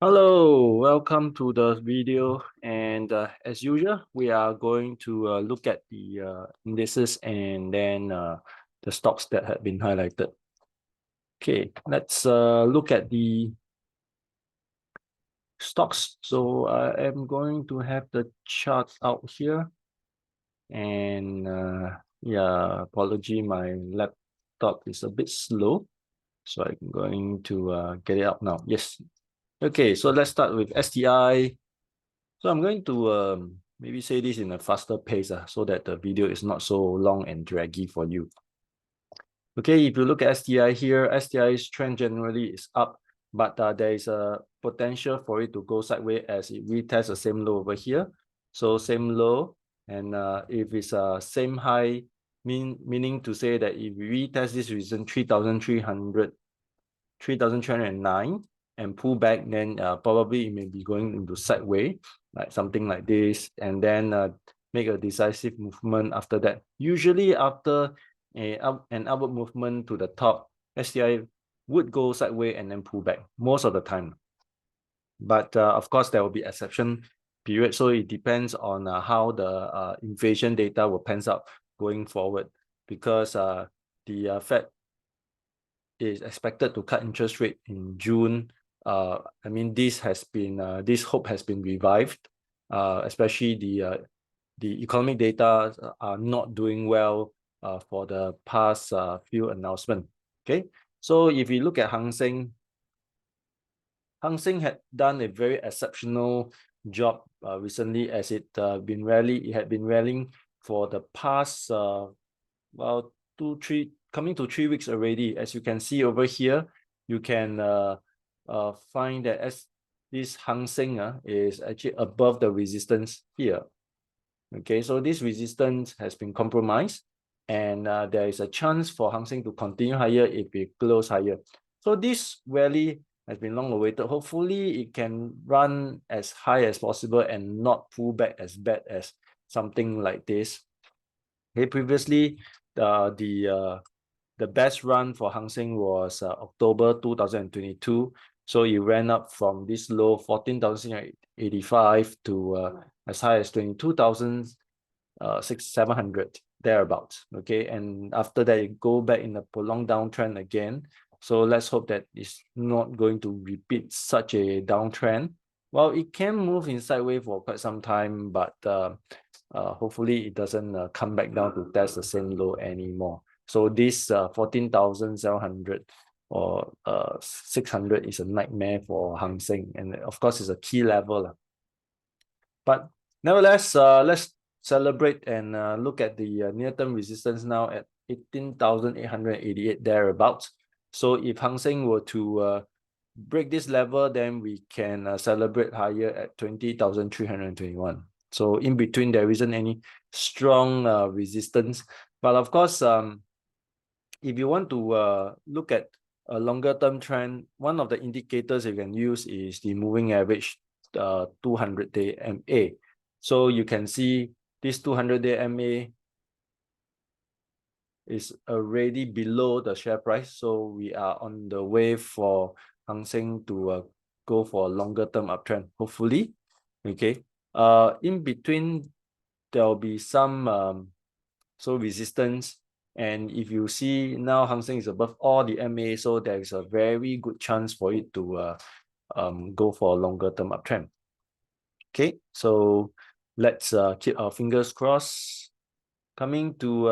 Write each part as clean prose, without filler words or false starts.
Hello, welcome to the video. And as usual, we are going to look at the indices and then the stocks that have been highlighted. Okay, let's look at the stocks. So I am going to have the chart out here. And yeah, apology, my laptop is a bit slow. So I'm going to get it up now. Yes. Okay, so let's start with STI. So I'm going to maybe say this in a faster pace so that the video is not so long and draggy for you. Okay, if you look at STI here, STI's trend generally is up, but there is a potential for it to go sideways as it retests the same low over here. So same low, and if it's a same high, meaning to say that if we retest this resistance 3,300, 3,309 and pull back, then probably it may be going into sideways, like something like this, and then make a decisive movement after that. Usually after an upward movement to the top, STI would go sideways and then pull back most of the time. But of course, there will be exception period. So it depends on how the inflation data will pans out going forward, because the Fed is expected to cut interest rate in June. I mean, this hope has been revived, especially the economic data are not doing well for the past few announcements. Okay, so if you look at Hang Seng, Hang Seng had done a very exceptional job recently, as it had been rallying for the past well 3 weeks already. As you can see over here, you can find that as this Hang Seng is actually above the resistance here. Okay, so this resistance has been compromised, and there is a chance for Hang Seng to continue higher if it close higher. So this rally has been long awaited. Hopefully it can run as high as possible and not pull back as bad as something like this. Okay, previously the best run for Hang Seng was October 2022. So it ran up from this low 14,085 to as high as 22,700 thereabouts. Okay, and after that it go back in a prolonged downtrend again. So let's hope that it's not going to repeat such a downtrend. Well, it can move in sideways for quite some time, but hopefully it doesn't come back down to test the same low anymore. So this 14,700 or 600 is a nightmare for Hang Seng, and of course it's a key level. But nevertheless, let's celebrate and look at the near-term resistance now at 18,888 thereabouts. So if Hang Seng were to break this level, then we can celebrate higher at 20,321. So in between, there isn't any strong resistance. But of course, if you want to look at a longer term trend, one of the indicators you can use is the moving average 200-day MA. So you can see this 200-day MA is already below the share price. So we are on the way for Hang Seng to go for a longer term uptrend, hopefully. Okay. In between, there will be some resistance. And if you see now, Hang Seng is above all the MA, so there is a very good chance for it to go for a longer term uptrend. Okay, so let's keep our fingers crossed. Coming to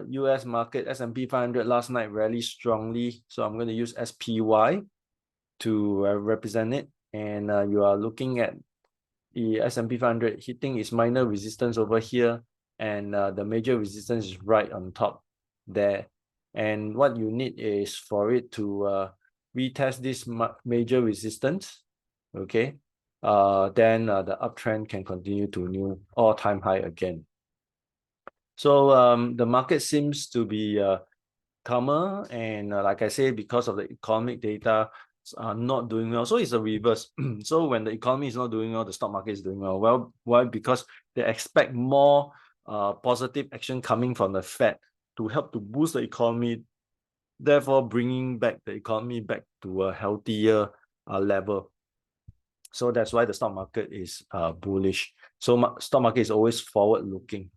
US market, S&P 500 last night rallied strongly, so I'm going to use SPY to represent it. And you are looking at the S&P 500 hitting its minor resistance over here, and the major resistance is right on top there. And what you need is for it to retest this major resistance. Okay, then the uptrend can continue to new all-time high again. So the market seems to be calmer, and like I say, because of the economic data are not doing well. So it's a reverse. So when the economy is not doing well, the stock market is doing well. Well, why? Because they expect more positive action coming from the Fed to help to boost the economy, therefore bringing back the economy back to a healthier level. So that's why the stock market is bullish. So stock market is always forward looking.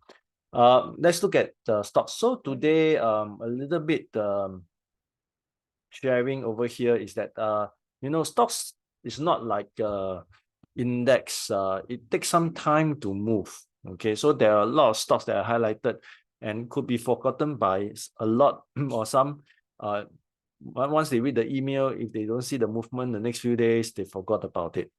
Let's look at the stocks. So today, a little bit sharing over here is that stocks is not like index. It takes some time to move. Okay, so there are a lot of stocks that are highlighted and could be forgotten by a lot or some. Once they read the email, if they don't see the movement the next few days, they forgot about it.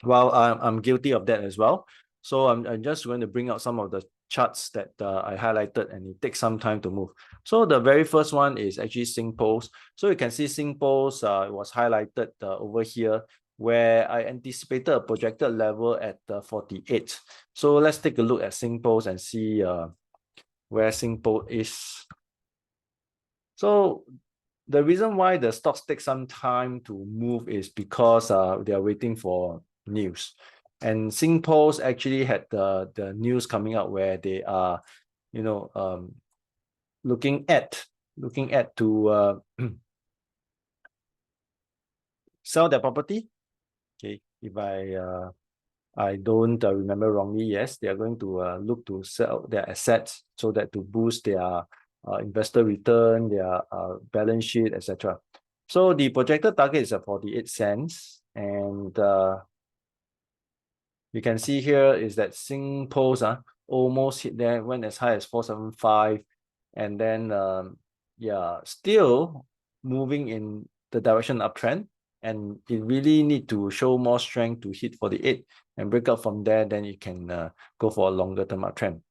Well, I'm guilty of that as well. So I'm just going to bring out some of the charts that I highlighted, and it takes some time to move. So the very first one is actually SingPost. So you can see SingPost was highlighted over here, where I anticipated a projected level at 48. So let's take a look at SingPost and see where SingPost is. So the reason why the stocks take some time to move is because they are waiting for news. And SingPost actually had the news coming out where they are, looking at to sell their property. Okay, if I don't remember wrongly, yes, they are going to look to sell their assets so that to boost their investor return, their balance sheet, etc. So the projected target is 48 cents, and you can see here is that SingPost almost hit there, went as high as 475, and then still moving in the direction uptrend, and it really need to show more strength to hit 48 and break up from there. Then you can go for a longer term uptrend.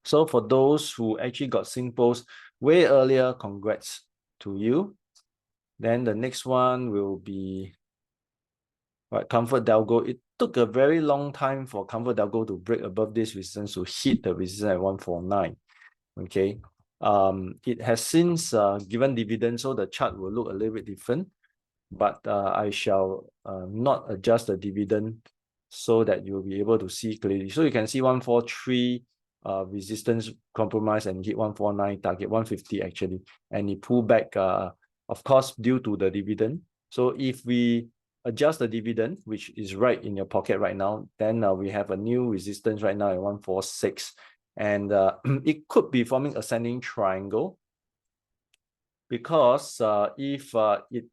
So for those who actually got SingPost way earlier, congrats to you. Then the next one will be ComfortDelGro. It took a very long time for ComfortDelGro to break above this resistance to hit the resistance at 149. Okay. It has since given dividend, so the chart will look a little bit different, but I shall not adjust the dividend so that you'll be able to see clearly. So you can see 143 resistance compromise and hit 149, target 150 actually, and it pulled back, of course, due to the dividend. So if we adjust the dividend, which is right in your pocket right now, then we have a new resistance right now at 146, and it could be forming ascending triangle, because if it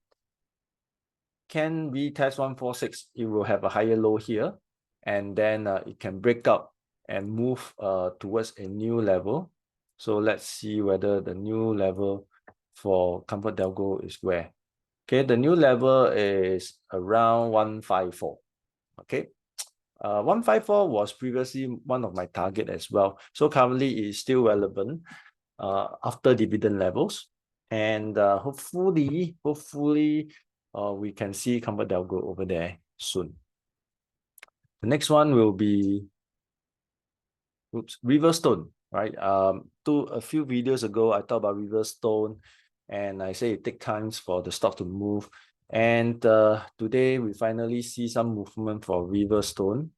can retest 146, it will have a higher low here, and then it can break up and move towards a new level. So let's see whether the new level for ComfortDelGro is where. Okay, the new level is around 154. Okay, 154 was previously one of my target as well. So currently it is still relevant after dividend levels, and hopefully we can see ComfortDelGro over there soon. The next one will be Riverstone, right? A few videos ago, I talked about Riverstone, and I say it takes time for the stock to move. And today we finally see some movement for Riverstone.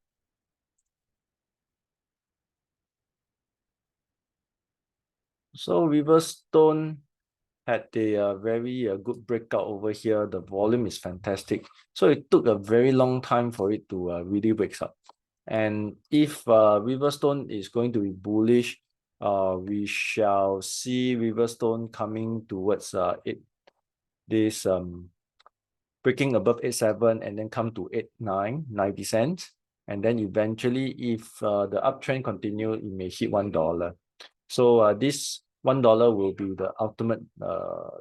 So Riverstone had a very good breakout over here. The volume is fantastic. So it took a very long time for it to really break up. And if Riverstone is going to be bullish, we shall see Riverstone coming towards this breaking above 87 and then come to 89, 90 cents. And then eventually, if the uptrend continue, it may hit $1. So this $1 will be the ultimate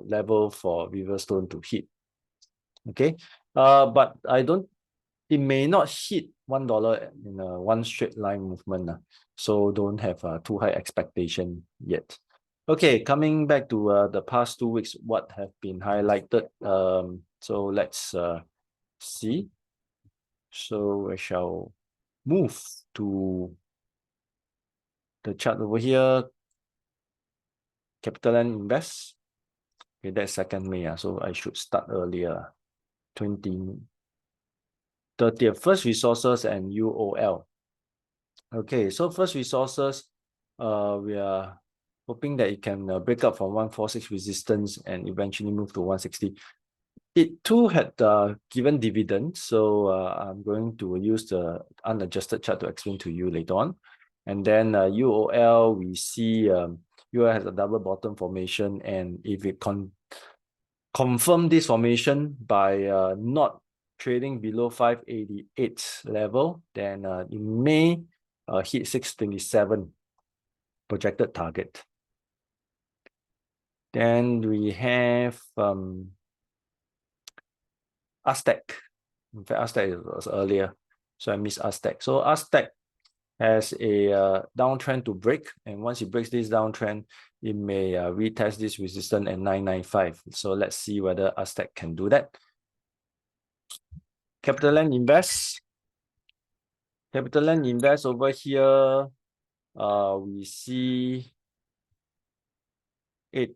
level for Riverstone to hit. Okay, but it may not hit $1 in a one straight line movement. So don't have too high expectation yet. Okay, coming back to the past 2 weeks, what have been highlighted. So let's see. So I shall move to the chart over here. CapitaLand Invest. Okay, that's 2nd May. So I should start earlier. 30th. First Resources and UOL. Okay, so First Resources, we are hoping that it can break up from 146 resistance and eventually move to 160. it too had given dividends, so I'm going to use the unadjusted chart to explain to you later on. And then UOL, we see UOL has a double bottom formation, and if it confirm this formation by not trading below 588 level, then it may hit 627 projected target. Then we have Aztec. In fact, Aztec was earlier, so I missed Aztec. So Aztec has a downtrend to break, and once it breaks this downtrend, it may retest this resistance at 995. So let's see whether Aztec can do that. CapitaLand Invest. CapitaLand Invest over here, we see it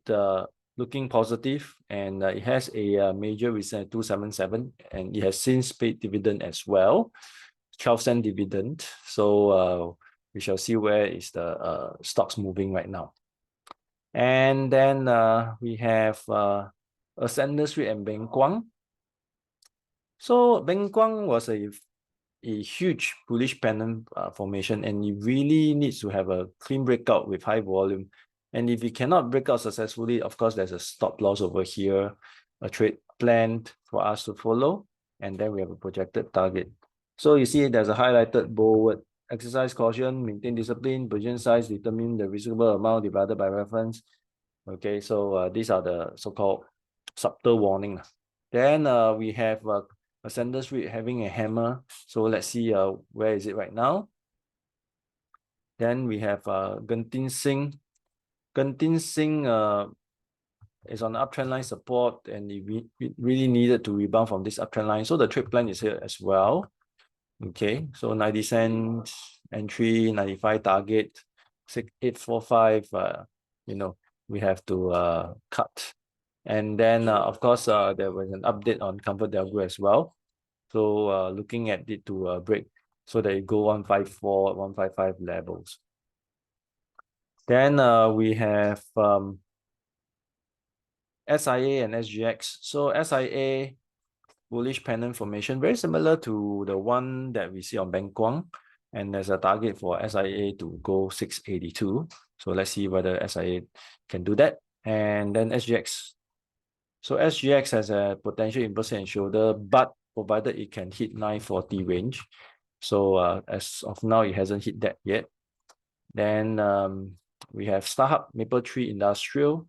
looking positive, and it has a major resistance at 277, and it has since paid dividend as well, 12-cent dividend. So we shall see where is the stocks moving right now. And then we have Ascendas REIT and Beng Guang. So Beng Guang was a huge bullish pennant formation, and it really needs to have a clean breakout with high volume. And if it cannot break out successfully, of course, there's a stop loss over here, a trade planned for us to follow, and then we have a projected target. So you see there's a highlighted bold: exercise caution, maintain discipline, position size, determine the reasonable amount divided by reference. Okay, so these are the so-called subtle warning. Then we have Ascendas REIT having a hammer. So let's see where is it right now. Then we have Genting Singh. Genting Singh is on the uptrend line support, and it really needed to rebound from this uptrend line. So the trade plan is here as well. Okay, so 90 cents entry, 95 target, 6845. You know, we have to cut. And then of course there was an update on ComfortDelGro as well. So looking at it to break so that it go 154, 155 levels. Then we have SIA and SGX. So SIA bullish pennant formation, very similar to the one that we see on Beng Guang, and there's a target for SIA to go 682. So let's see whether SIA can do that. And then SGX. So SGX has a potential inverse and shoulder, but provided it can hit 940 range. So as of now, it hasn't hit that yet. Then we have StarHub, Mapletree Industrial.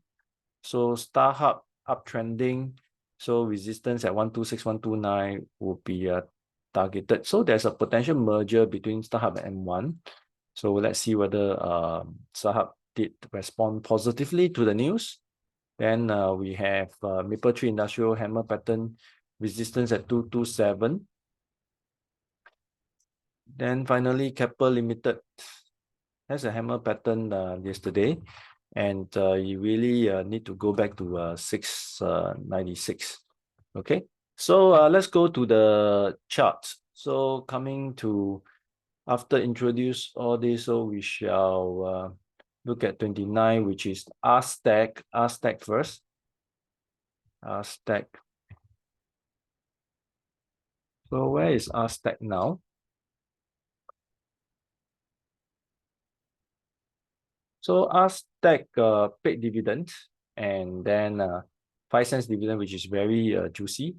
So StarHub uptrending. So resistance at 126, 129 will be targeted. So there's a potential merger between StarHub and M1. So let's see whether StarHub did respond positively to the news. Then we have Mapletree Industrial hammer pattern, resistance at 227. Then finally, Keppel Limited has a hammer pattern yesterday, and you really need to go back to 696. Okay, so let's go to the chart. So coming to after introduce all this, so we shall look at 29, which is Aztec. Aztec first. Aztec. So where is Aztec now? So Aztec paid dividend, and then 5 cents dividend, which is very juicy.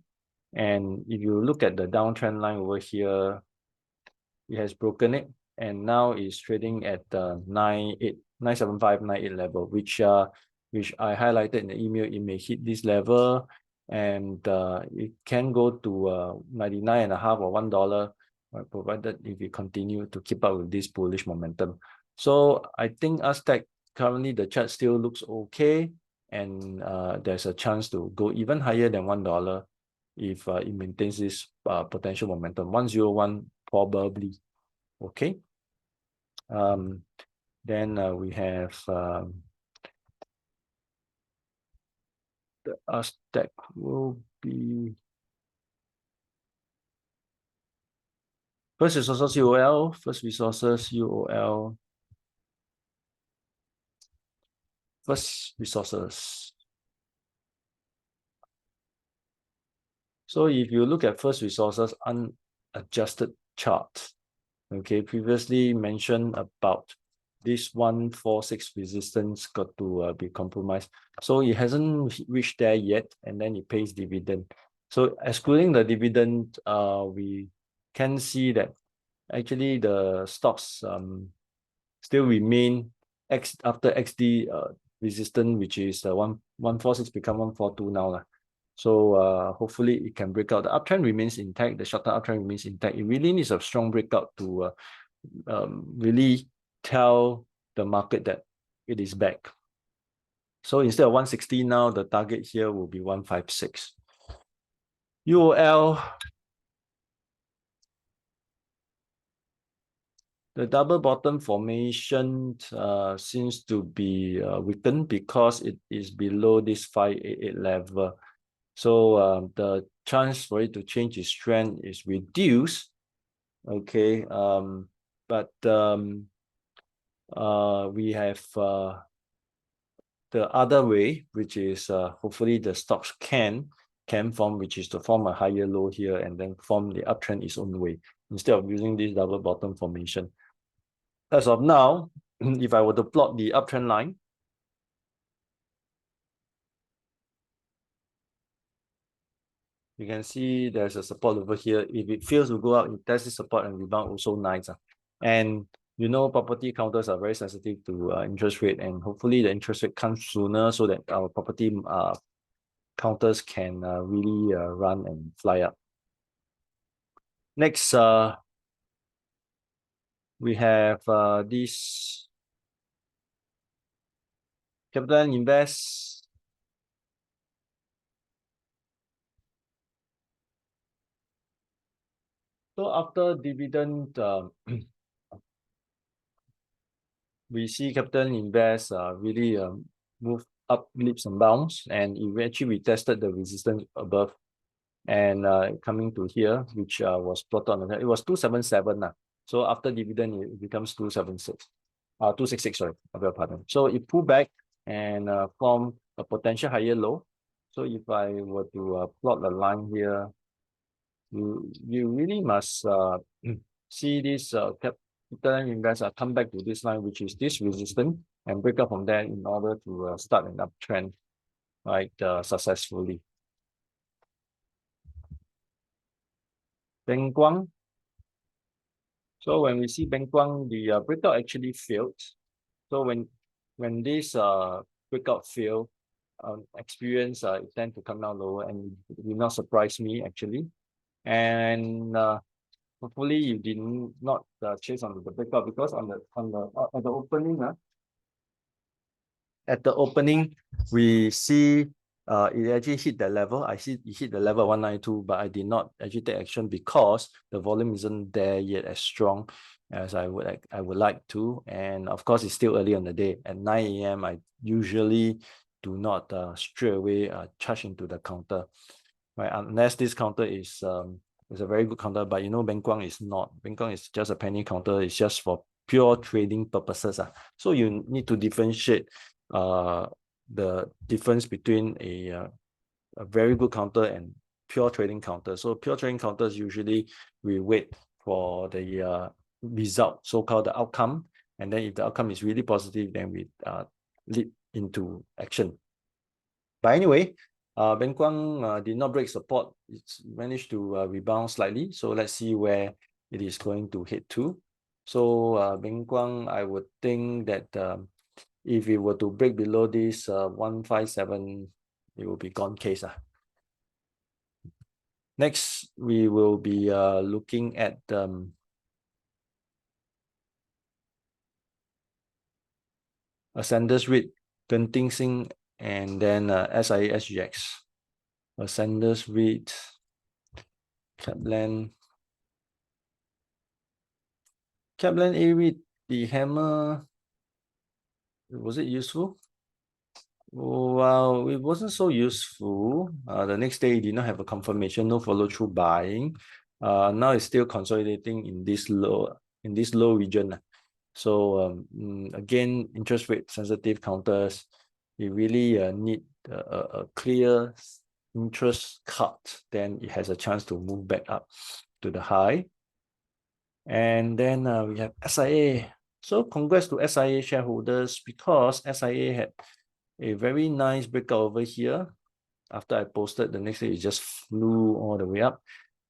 And if you look at the downtrend line over here, it has broken it, and now it's trading at the 975, 98 level, which I highlighted in the email. It may hit this level, and it can go to 99.5 or $1, provided if we continue to keep up with this bullish momentum. So I think Aztec currently the chart still looks okay, and there's a chance to go even higher than $1 if it maintains this potential momentum. 101 probably. Okay. Then we have the Aztec will be First Resources UOL, First Resources UOL, First Resources. So if you look at First Resources unadjusted chart, okay, previously mentioned about this 146 resistance got to be compromised. So it hasn't reached there yet, and then it pays dividend. So excluding the dividend, we can see that actually the stocks still remain after XD resistance, which is 146 become 142 now. So hopefully it can break out. The uptrend remains intact. The short-term uptrend remains intact. It really needs a strong breakout to really tell the market that it is back. So instead of 160 now, the target here will be 156. UOL, the double bottom formation seems to be weakened because it is below this 588 level. So the chance for it to change its trend is reduced. Okay, but we have the other way, which is hopefully the stocks can form, which is to form a higher low here and then form the uptrend its own way instead of using this double bottom formation. As of now, if I were to plot the uptrend line, you can see there's a support over here. If it fails to go up, it tests the support and rebound, also nice. And you know, property counters are very sensitive to interest rate, and hopefully the interest rate comes sooner so that our property counters can really run and fly up. Next, we have this Capital Invest. So after dividend, we see Capital Invest really move up leaps and bounds, and eventually we tested the resistance above, and coming to here, which was plotted on the, it was 277. So after dividend, it becomes 276. 266, sorry, I beg your pardon. So it pulled back and formed a potential higher low. So if I were to plot the line here, you really must see this Capital Invest come back to this line, which is this resistance, and break up from there in order to start an uptrend, right, successfully. Beng Guang. So when we see Beng Guang, the breakout actually failed. So when this breakout fail, experience it tend to come down lower, and it will not surprise me actually. And hopefully you did not chase on the breakout, because on the at the opening, at the opening we see it actually hit that level. I see it hit the level 192, but I did not actually take action because the volume isn't there yet as strong as I would like to. And of course, it's still early on the day. At 9 a.m. I usually do not straight away charge into the counter, right? Unless this counter is a very good counter, but you know, Beng Guang is not. Beng Guang is just a penny counter. It's just for pure trading purposes. So you need to differentiate the difference between a very good counter and pure trading counter. So pure trading counters, usually we wait for the result, so-called the outcome, and then if the outcome is really positive, then we lead into action. But anyway, Beng Guang did not break support. It's managed to rebound slightly. So let's see where it is going to head to. So Beng Guang, I would think that if it were to break below this 157, it will be gone case. Next, we will be looking at Ascendas REIT, Genting Sing, and then SIA SGX. Ascendas REIT, Kaplan A-REIT, the hammer, was it useful? Well, it wasn't so useful. The next day, it did not have a confirmation, no follow-through buying. Now it's still consolidating in this low region. So again, interest rate sensitive counters, you really need a clear interest cut, then it has a chance to move back up to the high. And then we have SIA. So congrats to SIA shareholders, because SIA had a very nice breakout over here. After I posted, the next day it just flew all the way up.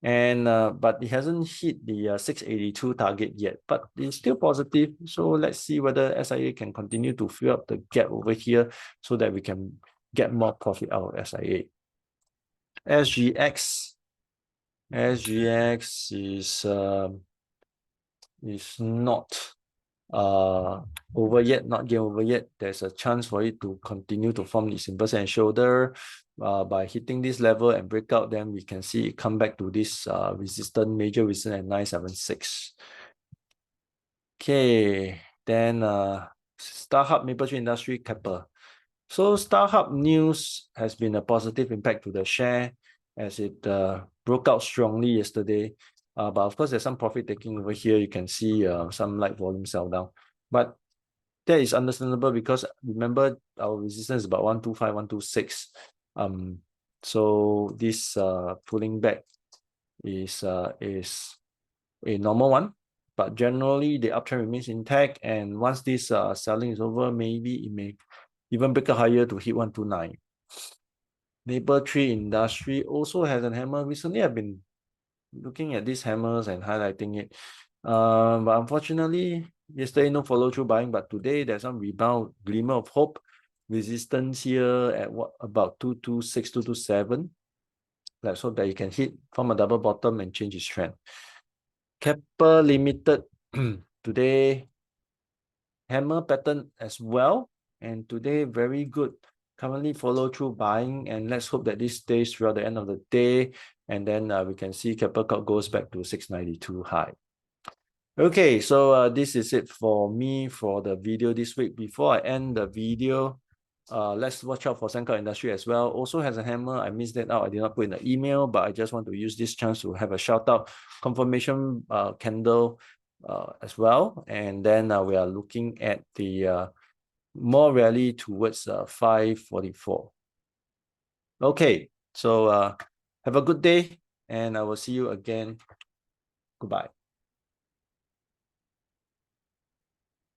And but it hasn't hit the 682 target yet, but it's still positive. So let's see whether SIA can continue to fill up the gap over here so that we can get more profit out of SIA. SGX is not over yet, not game over yet. There's a chance for it to continue to form its inverse and shoulder. By hitting this level and breakout, then we can see it come back to this major resistance at 976. Okay, then StarHub, Mapletree Industry, Keppel. So StarHub news has been a positive impact to the share as it broke out strongly yesterday. But of course, there's some profit taking over here. You can see some light volume sell down. But that is understandable because remember our resistance is about 125, 126. So this pulling back is a normal one. But generally, the uptrend remains intact. And once this selling is over, maybe it may even break a higher to hit 129. Mapletree Industry also has a hammer. Recently, I've been looking at these hammers and highlighting it. But unfortunately, yesterday no follow-through buying, but today there's some rebound, glimmer of hope. Resistance here at what, about 226, 227. Let's hope that you can hit from a double bottom and change its trend. Keppel Limited today hammer pattern as well, and today very good. Currently follow through buying, and let's hope that this stays throughout the end of the day, and then we can see Keppel goes back to 692 high. Okay, so this is it for me for the video this week. Before I end the video, let's watch out for Sengkang Industry as well. Also has a hammer. I missed that out. I did not put in the email, but I just want to use this chance to have a shout out confirmation candle as well. And then we are looking at the more rally towards 544. Okay, so have a good day, and I will see you again. Goodbye.